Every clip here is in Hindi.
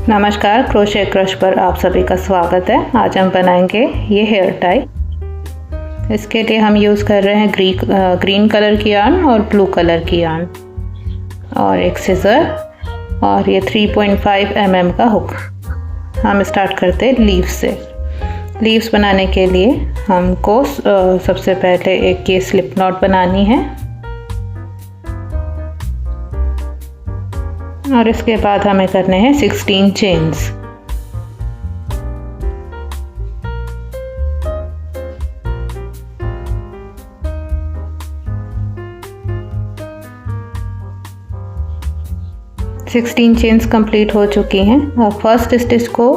नमस्कार, क्रोशे क्रश पर आप सभी का स्वागत है। आज हम बनाएंगे ये हेयर टाई। इसके लिए हम यूज़ कर रहे हैं ग्रीन कलर की यार्न और ब्लू कलर की यार्न और एक सिज़र और ये 3.5 mm का हुक। हम स्टार्ट करते हैं लीव्स से। लीव्स बनाने के लिए हमको सबसे पहले एक ये स्लिप नॉट बनानी है और इसके बाद हमें करने हैं 16 चेन्स। चेन्स कंप्लीट हो चुकी हैं। अब फर्स्ट स्टिच को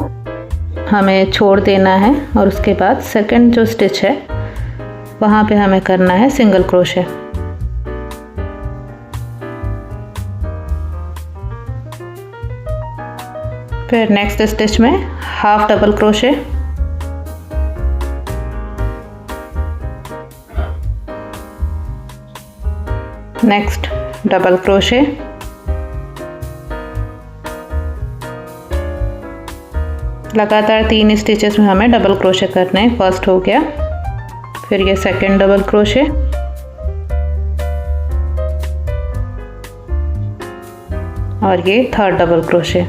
हमें छोड़ देना है और उसके बाद सेकंड जो स्टिच है वहाँ पे हमें करना है सिंगल क्रोशे। फिर नेक्स्ट स्टिच में half double crochet, next double crochet, लगातार 3 स्टिचेस में हमें डबल क्रोशे करने हैं। फर्स्ट हो गया, फिर ये सेकंड डबल क्रोशे, और ये थर्ड डबल क्रोशे।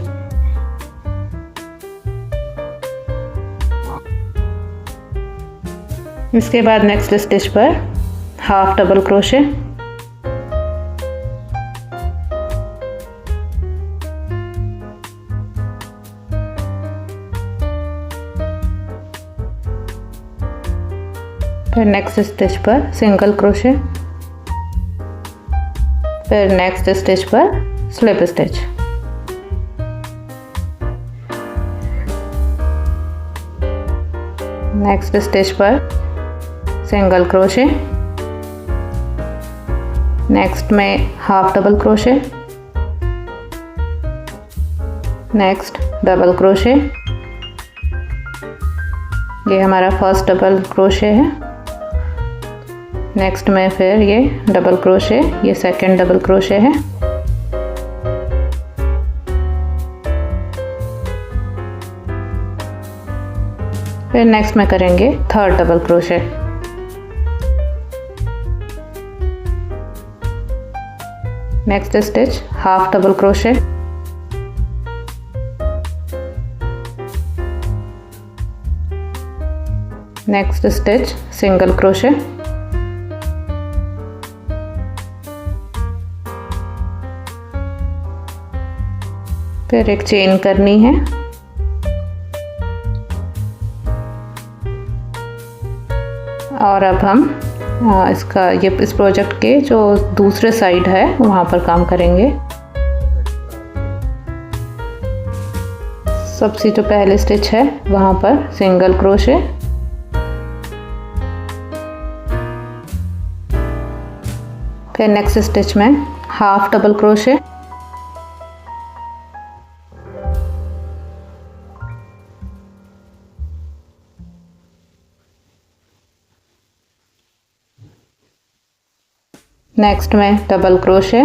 इसके बाद नेक्स्ट स्टिच पर हाफ डबल क्रोशे, फिर नेक्स्ट स्टिच पर सिंगल क्रोशे, फिर नेक्स्ट स्टिच पर स्लिप स्टिच। नेक्स्ट स्टिच पर सिंगल क्रोशे, नेक्स्ट में half double crochet, next double crochet. ये हमारा फर्स्ट डबल क्रोशे है। नेक्स्ट में फिर ये डबल क्रोशे, ये सेकंड डबल क्रोशे है। फिर नेक्स्ट में करेंगे third double crochet. Next stitch half double crochet, next stitch single crochet, फिर एक चेन करनी है और अब हम इस प्रोजेक्ट के जो दूसरे साइड है वहाँ पर काम करेंगे। सबसे जो पहले स्टिच है वहाँ पर सिंगल क्रोशे, फिर नेक्स्ट स्टिच में हाफ डबल क्रोशे, नेक्स्ट में डबल क्रोशे,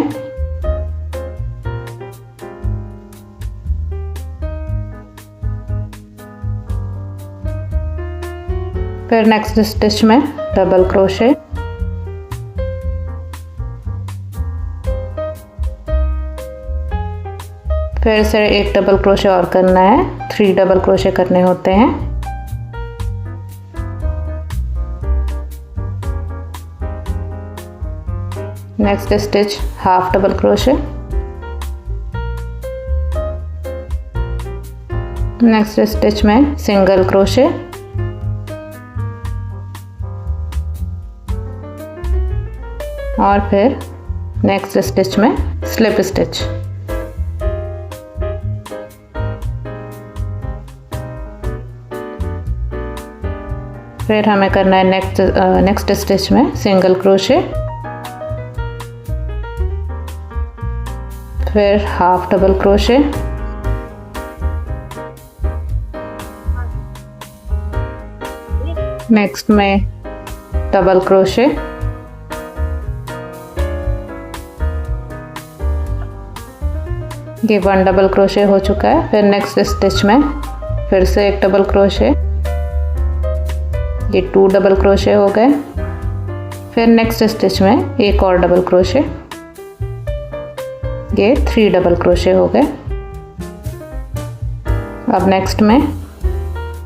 फिर नेक्स्ट स्टिच में डबल क्रोशे, फिर से एक डबल क्रोशे और करना है। 3 डबल क्रोशे करने होते हैं। Next stitch half double crochet, next stitch में सिंगल क्रोशे, और फिर नेक्स्ट स्टिच में स्लिप स्टिच। फिर हमें करना है नेक्स्ट स्टिच में सिंगल क्रोशे, फिर हाफ डबल क्रोशे, नेक्स्ट में डबल क्रोशे, ये 1 डबल क्रोशे हो चुका है। फिर नेक्स्ट स्टिच में फिर से एक डबल क्रोशे, ये 2 डबल क्रोशे हो गए। फिर नेक्स्ट स्टिच में एक और डबल क्रोशे, ये 3 डबल क्रोशे हो गए। अब नेक्स्ट में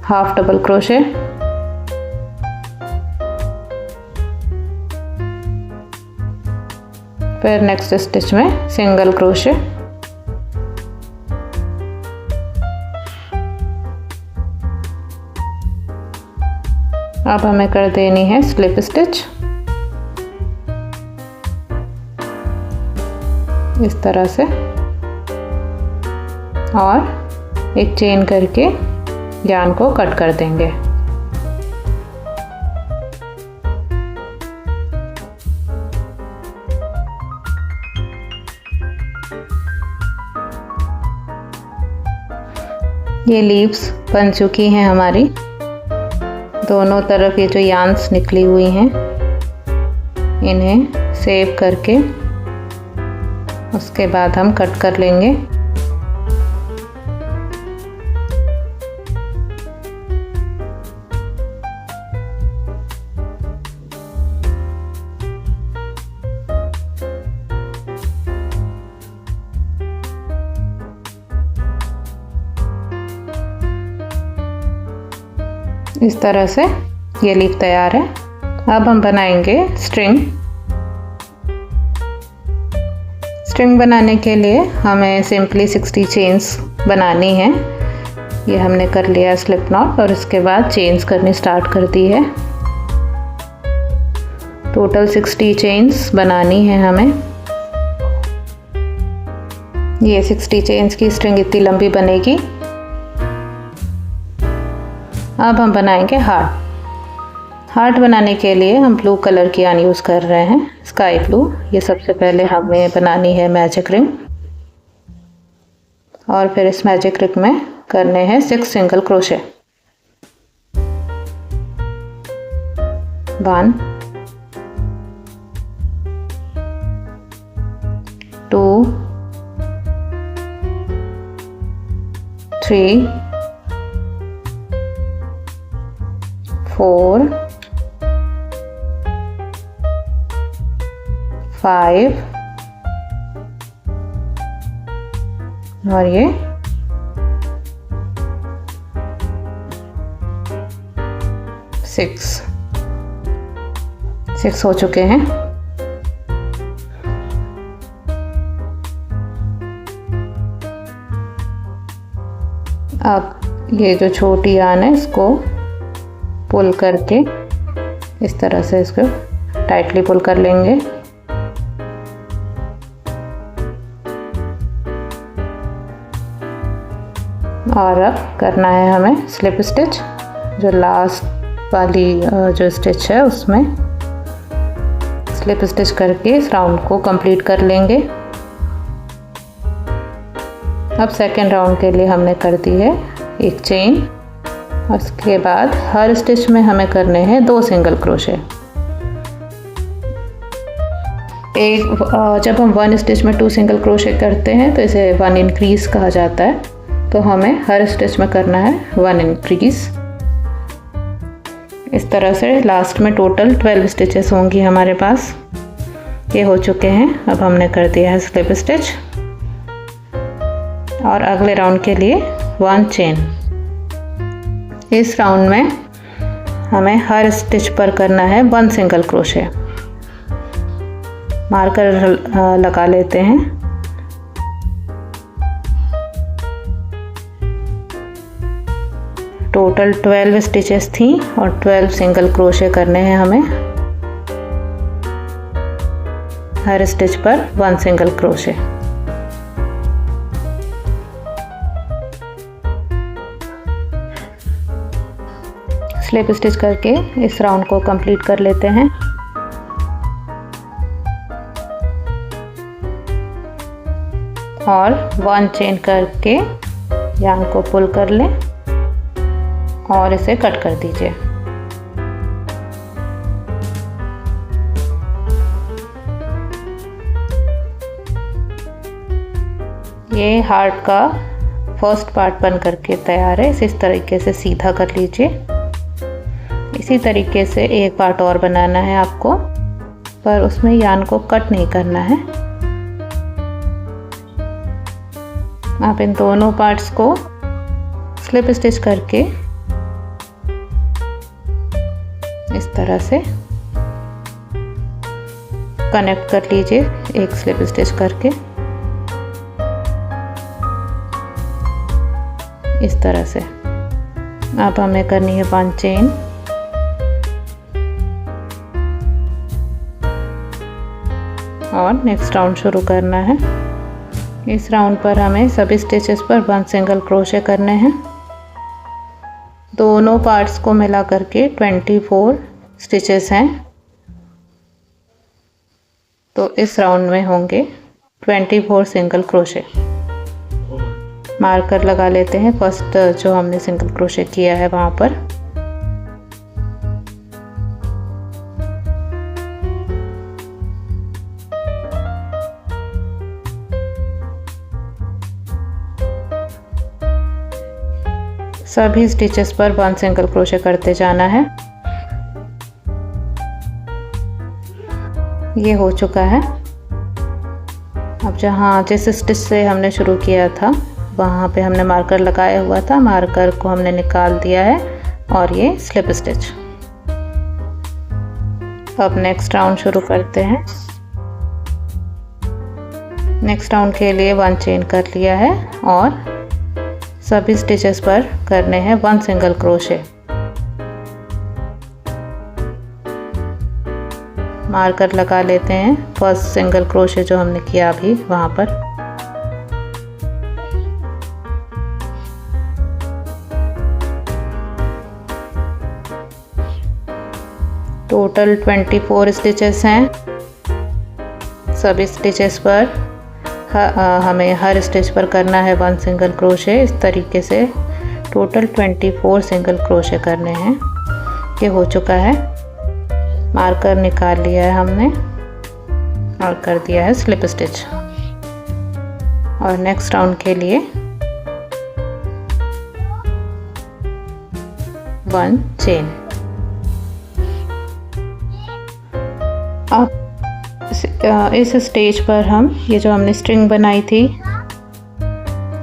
हाफ डबल क्रोशे, फिर नेक्स्ट स्टिच में सिंगल क्रोशे, अब हमें कर देनी है स्लिप स्टिच इस तरह से, और एक चेन करके यार्न को कट कर देंगे। ये लीव्स बन चुकी हैं हमारी, दोनों तरफ ये जो यार्न्स निकली हुई हैं इन्हें सेव करके उसके बाद हम कट कर लेंगे। इस तरह से ये लीफ तैयार है। अब हम बनाएंगे स्ट्रिंग। स्ट्रिंग बनाने के लिए हमें सिंपली 60 चेन्स बनानी है। ये हमने कर लिया स्लिप नॉट और इसके बाद चेन्स करनी स्टार्ट कर दी है। टोटल 60 चेन्स बनानी है हमें। ये 60 चेन्स की स्ट्रिंग इतनी लंबी बनेगी। अब हम बनाएंगे हार्ट। हार्ट बनाने के लिए हम ब्लू कलर की यार्न यूज़ कर रहे हैं, स्काई ब्लू। ये सबसे पहले हमें बनानी है मैजिक रिंग, और फिर इस मैजिक रिंग में करने हैं 6 सिंगल क्रोशे। 1 2 3 4 5 और ये 6 हो चुके हैं। अब ये जो छोटी यार्न है इसको पुल करके इस तरह से इसको टाइटली पुल कर लेंगे। और अब करना है हमें स्लिप स्टिच, जो लास्ट वाली जो स्टिच है उसमें स्लिप स्टिच करके इस राउंड को कंप्लीट कर लेंगे। अब सेकेंड राउंड के लिए हमने कर दी है एक चेन, उसके बाद हर स्टिच में हमें करने हैं 2 सिंगल क्रोशे। जब हम 1 स्टिच में 2 सिंगल क्रोशे करते हैं तो इसे 1 इंक्रीज कहा जाता है, तो हमें हर स्टिच में करना है 1 इंक्रीज। इस तरह से लास्ट में टोटल 12 स्टिचेस होंगी हमारे पास। ये हो चुके हैं। अब हमने कर दिया है स्लिप स्टिच, और अगले राउंड के लिए 1 चेन। इस राउंड में हमें हर स्टिच पर करना है 1 सिंगल क्रोशे। मार्कर लगा लेते हैं। टोटल 12 स्टिचेस थी और 12 सिंगल क्रोशे करने हैं हमें। हर स्टिच पर 1 सिंगल क्रोशे। स्लिप स्टिच करके इस राउंड को कंप्लीट कर लेते हैं। और 1 चेन करके यार्न को पुल कर लें और इसे कट कर दीजिए। ये हार्ट का फर्स्ट पार्ट बन करके तैयार है। इस तरीके से सीधा कर लीजिए। इसी तरीके से एक पार्ट और बनाना है आपको, पर उसमें यान को कट नहीं करना है। आप इन दोनों पार्ट्स को स्लिप स्टिच करके इस तरह से कनेक्ट कर लीजिए, एक स्लिप स्टिच करके इस तरह से। अब हमें करनी है 1 चेन। और नेक्स्ट राउंड शुरू करना है। इस राउंड पर हमें सभी स्टिचेस पर 1 सिंगल क्रोशे करने हैं। दोनों पार्ट्स को मिला करके 24 स्टिचेस हैं, तो इस राउंड में होंगे 24 सिंगल क्रोशे। मार्कर लगा लेते हैं फर्स्ट जो हमने सिंगल क्रोशे किया है वहाँ पर। सभी स्टिचेस पर 1 सिंगल क्रोशे करते जाना है। ये हो चुका है। अब जहाँ जिस स्टिच से हमने शुरू किया था वहाँ पे हमने मार्कर लगाया हुआ था, मार्कर को हमने निकाल दिया है और ये स्लिप स्टिच। अब नेक्स्ट राउंड शुरू करते हैं। नेक्स्ट राउंड के लिए 1 चेन कर लिया है और सभी स्टिचेस पर करने हैं 1 सिंगल क्रोशे। मार्कर लगा लेते हैं फर्स्ट सिंगल क्रोशे जो हमने किया अभी वहाँ पर। टोटल 24 स्टिचेस हैं। सभी स्टिचेस पर हमें हर स्टिच पर करना है 1 सिंगल क्रोशे। इस तरीके से टोटल 24 सिंगल क्रोशे करने हैं। ये हो चुका है। मार्कर निकाल लिया है हमने और कर दिया है स्लिप स्टिच। और नेक्स्ट राउंड के लिए 1 चेन। अब इस स्टेज पर हम ये जो हमने स्ट्रिंग बनाई थी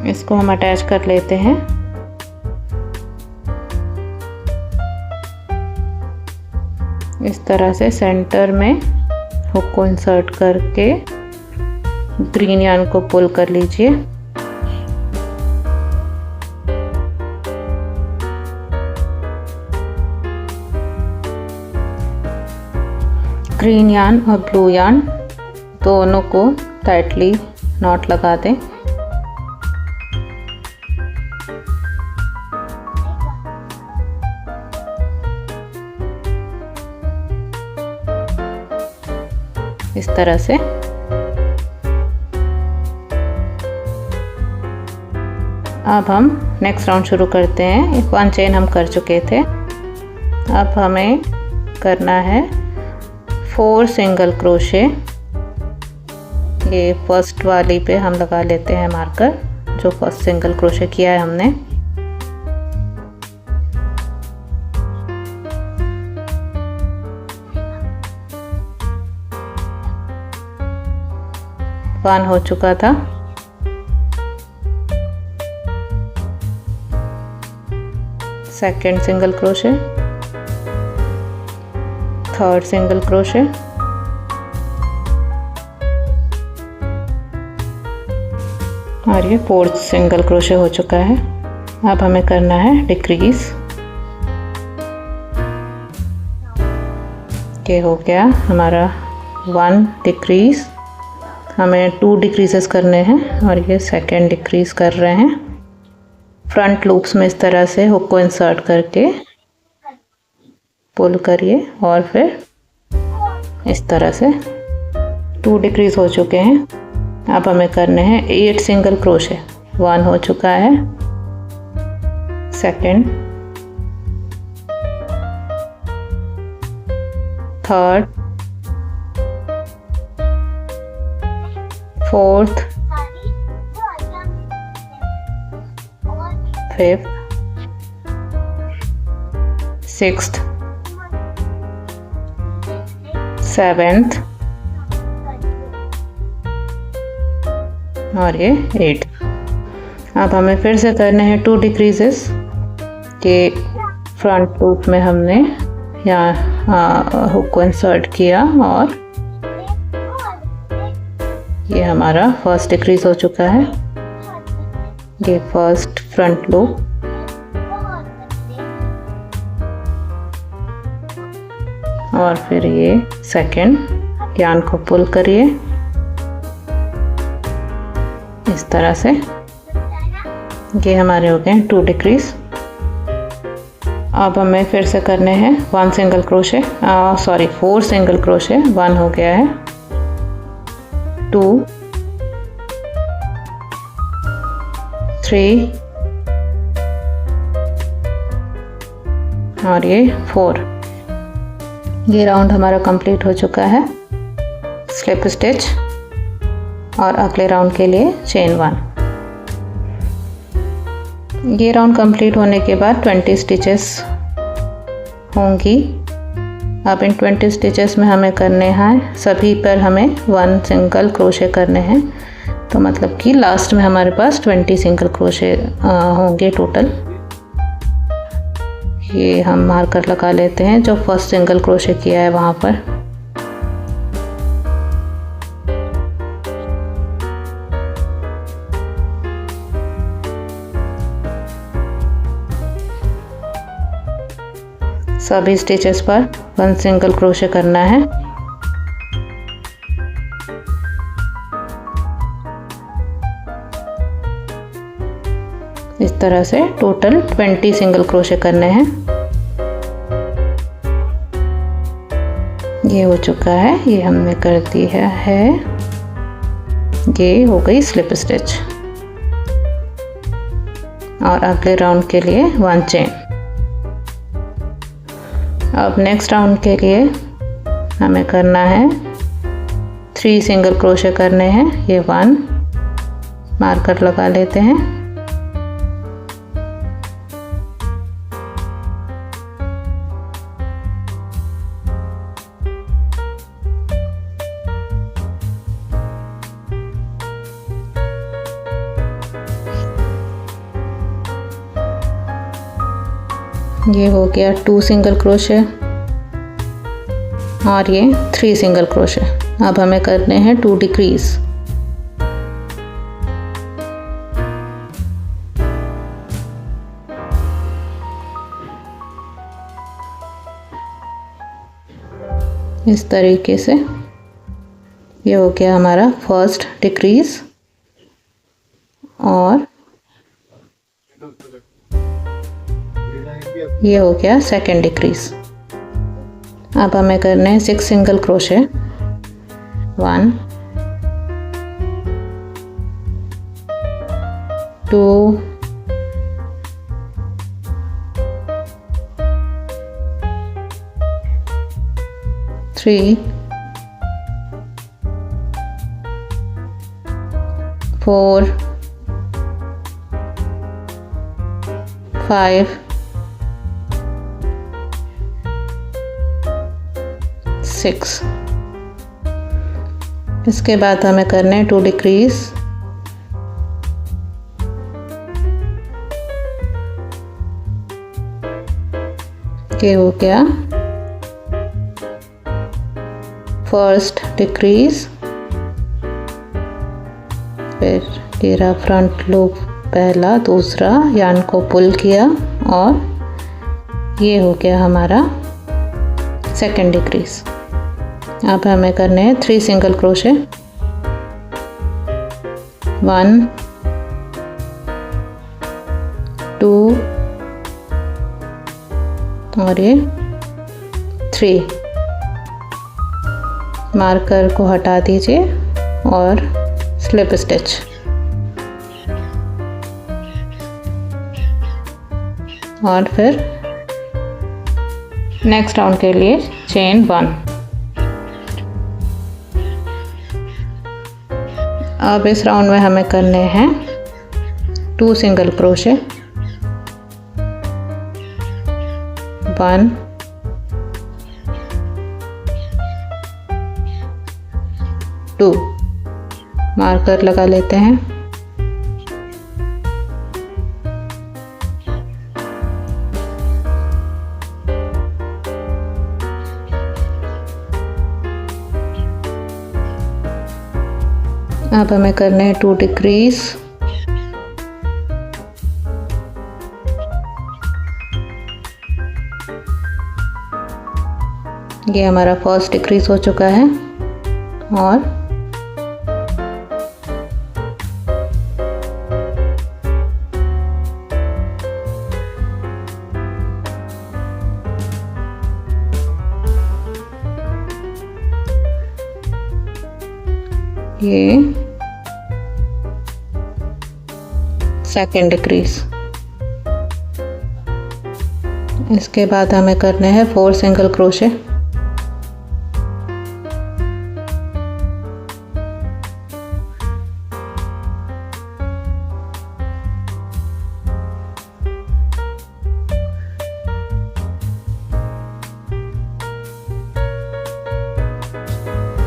इसको हम अटैच कर लेते हैं। इस तरह से सेंटर में हुक को इंसर्ट करके ग्रीन यार्न को पुल कर लीजिए। ग्रीन यार्न और ब्लू यार्न दोनों को टाइटली नॉट लगा दें। इस तरह से अब हम नेक्स्ट राउंड शुरू करते हैं। 1 चेन हम कर चुके थे। अब हमें करना है 4 सिंगल क्रोशे। ये फर्स्ट वाली पे हम लगा लेते हैं मार्कर, जो फर्स्ट सिंगल क्रोशे किया है हमने। वन हो चुका था। Second single crochet, third single crochet, और ये 4th सिंगल क्रोशे हो चुका है। अब हमें करना है डिक्रीज। ये हो गया हमारा 1 डिक्रीज। हमें 2 डिक्रीजेस करने हैं और ये सेकेंड डिक्रीज कर रहे हैं। फ्रंट लूप्स में इस तरह से हुक को इंसर्ट करके पुल करिए और फिर इस तरह से 2 डिक्रीज हो चुके हैं। अब हमें करने हैं 8 सिंगल क्रोशे। 1 हो चुका है, second, third, 4th, 5th, 6th, 7th और ये 8। अब हमें फिर से करने हैं 2 डिक्रीजेस। ये फ्रंट लूप में हमने यहाँ हुक को इंसर्ट किया और ये हमारा फर्स्ट डिक्रीज हो चुका है। ये फर्स्ट फ्रंट लूप, और फिर ये सेकंड। यान को पुल करिए इस तरह से। ये हमारे हो गए 2 डिक्रीज। अब हमें फिर से करने हैं 1 सिंगल क्रोशे, 4 सिंगल क्रोशे। 1 हो गया है, 2, 3 और ये 4। ये राउंड हमारा कंप्लीट हो चुका है। स्लिप स्टिच और अगले राउंड के लिए चेन 1। ये राउंड कंप्लीट होने के बाद 20 स्टिचेस होंगी। अब इन 20 स्टिचेस में हमें करने हैं, सभी पर हमें 1 सिंगल क्रोशे करने हैं। तो मतलब कि लास्ट में हमारे पास 20 सिंगल क्रोशे होंगे टोटल। ये हम मार्कर लगा लेते हैं जो फर्स्ट सिंगल क्रोशे किया है वहाँ पर। सभी स्टिचेस पर 1 सिंगल क्रोशे करना है। इस तरह से टोटल 20 सिंगल क्रोशे करने हैं। ये हो चुका है, ये हमने कर दिया है। ये हो गई स्लिप स्टिच और अगले राउंड के लिए 1 चेन। अब नेक्स्ट राउंड के लिए हमें करना है 3 सिंगल क्रोशे करने हैं। ये 1 मार्कर लगा लेते हैं। ये हो गया 2 सिंगल क्रोशे और ये 3 सिंगल क्रोशे। अब हमें करने हैं 2 डिक्रीज। इस तरीके से ये हो गया हमारा फर्स्ट डिक्रीज और ये हो गया सेकेंड डिक्रीज। अब हमें करने हैं 6 सिंगल क्रोशे। 1, 2, 3, 4, 5, 6। इसके बाद हमें करने हैं 2 डिक्रीज। ये हो गया फर्स्ट डिक्रीज, फिर घेरा फ्रंट लूप पहला, दूसरा यान को पुल किया और ये हो गया हमारा सेकेंड डिक्रीज। अब हमें करने हैं 3 सिंगल क्रोशे। 1, 2 और ये 3। मार्कर को हटा दीजिए और स्लिप स्टिच। और फिर नेक्स्ट राउंड के लिए चेन 1। अब इस राउंड में हमें करने हैं 2 सिंगल क्रोशे। 1 2 मार्कर लगा लेते हैं। अब हमें करने हैं 2 डिक्रीज। ये हमारा फर्स्ट डिक्रीज हो चुका है और ये सेकेंड डिक्रीज। इसके बाद हमें करने हैं 4 सिंगल क्रोशे।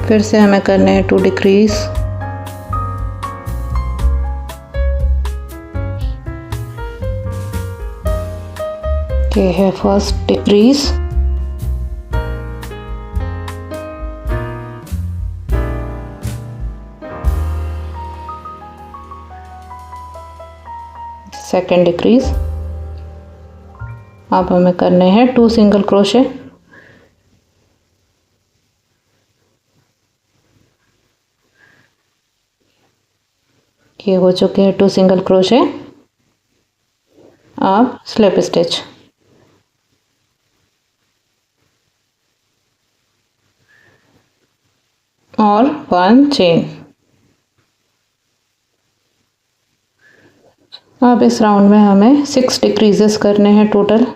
फिर से हमें करने हैं 2 डिक्रीज। ये है फर्स्ट डिक्रीज। Second decrease. अब हमें करने हैं 2 सिंगल क्रोशे। ये हो चुके हैं 2 सिंगल क्रोशे। अब स्लिप स्टिच। और 1 चेन। अब इस राउंड में हमें 6 डिक्रीजेस करने हैं टोटल।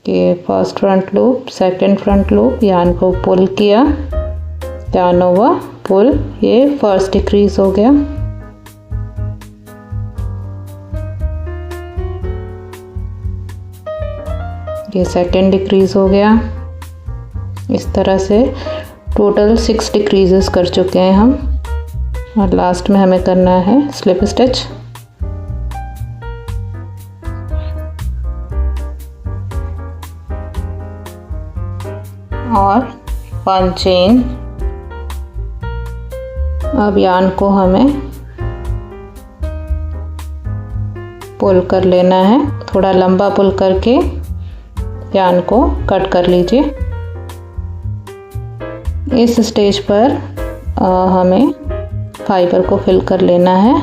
ये first front loop, second front loop, यान को पुल किया, टर्न ओवर, पुल, ये फर्स्ट डिक्रीज हो गया। ये सेकंड डिक्रीज हो गया। इस तरह से टोटल 6 डिक्रीजेस कर चुके हैं हम और लास्ट में हमें करना है स्लिप स्टिच। और 1 चेन। अब यान को हमें पुल कर लेना है, थोड़ा लंबा पुल करके यान को कट कर लीजिए। इस स्टेज पर हमें फाइबर को फिल कर लेना है।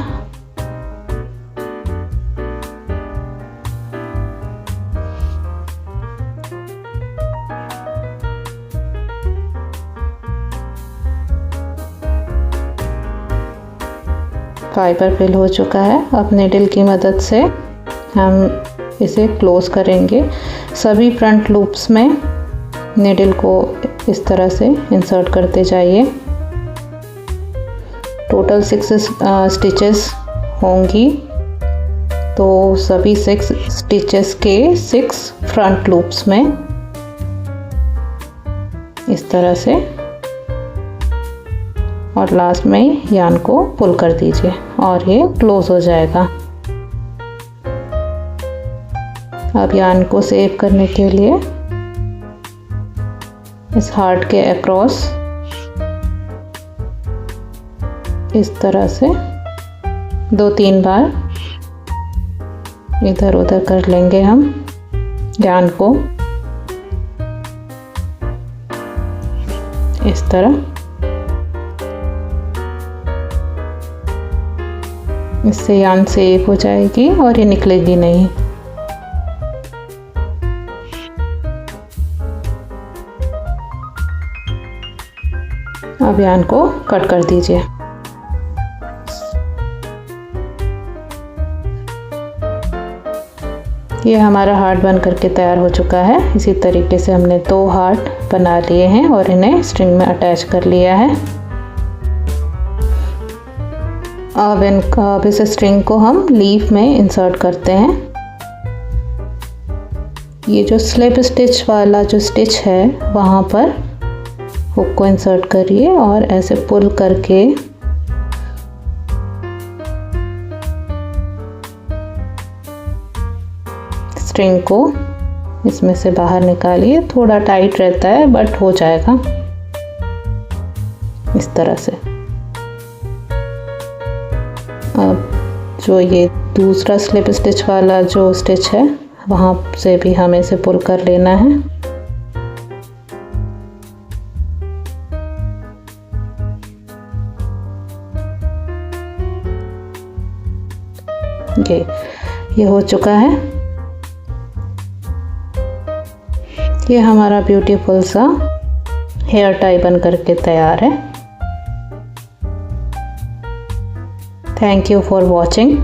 फाइबर फिल हो चुका है। अब नीडल की मदद से हम इसे क्लोज करेंगे। सभी फ्रंट लूप्स में नीडल को इस तरह से इंसर्ट करते जाइए। टोटल 6 स्टिचेस होंगी, तो सभी 6 स्टिचेस के 6 फ्रंट लूप्स में इस तरह से, और लास्ट में यान को पुल कर दीजिए और ये क्लोज हो जाएगा। अब यान को सेव करने के लिए इस हार्ट के अक्रॉस इस तरह से 2-3 बार इधर उधर कर लेंगे हम यान को, इस तरह। इससे यान सेफ हो जाएगी और ये निकलेगी नहीं। अब यान को कट कर दीजिए। ये हमारा हार्ट बन करके तैयार हो चुका है। इसी तरीके से हमने 2 हार्ट बना लिए हैं और इन्हें स्ट्रिंग में अटैच कर लिया है। अब इस स्ट्रिंग को हम लीफ में इंसर्ट करते हैं। ये जो स्लिप स्टिच वाला जो स्टिच है वहाँ पर हुक को इंसर्ट करिए और ऐसे पुल करके स्ट्रिंग को इसमें से बाहर निकालिए। थोड़ा टाइट रहता है बट हो जाएगा इस तरह से। अब जो ये दूसरा स्लिप स्टिच वाला जो स्टिच है वहाँ से भी हमें इसे पुल कर लेना है। ये हो चुका है। ये हमारा ब्यूटीफुल सा हेयर टाई बन करके तैयार है। Thank you for watching.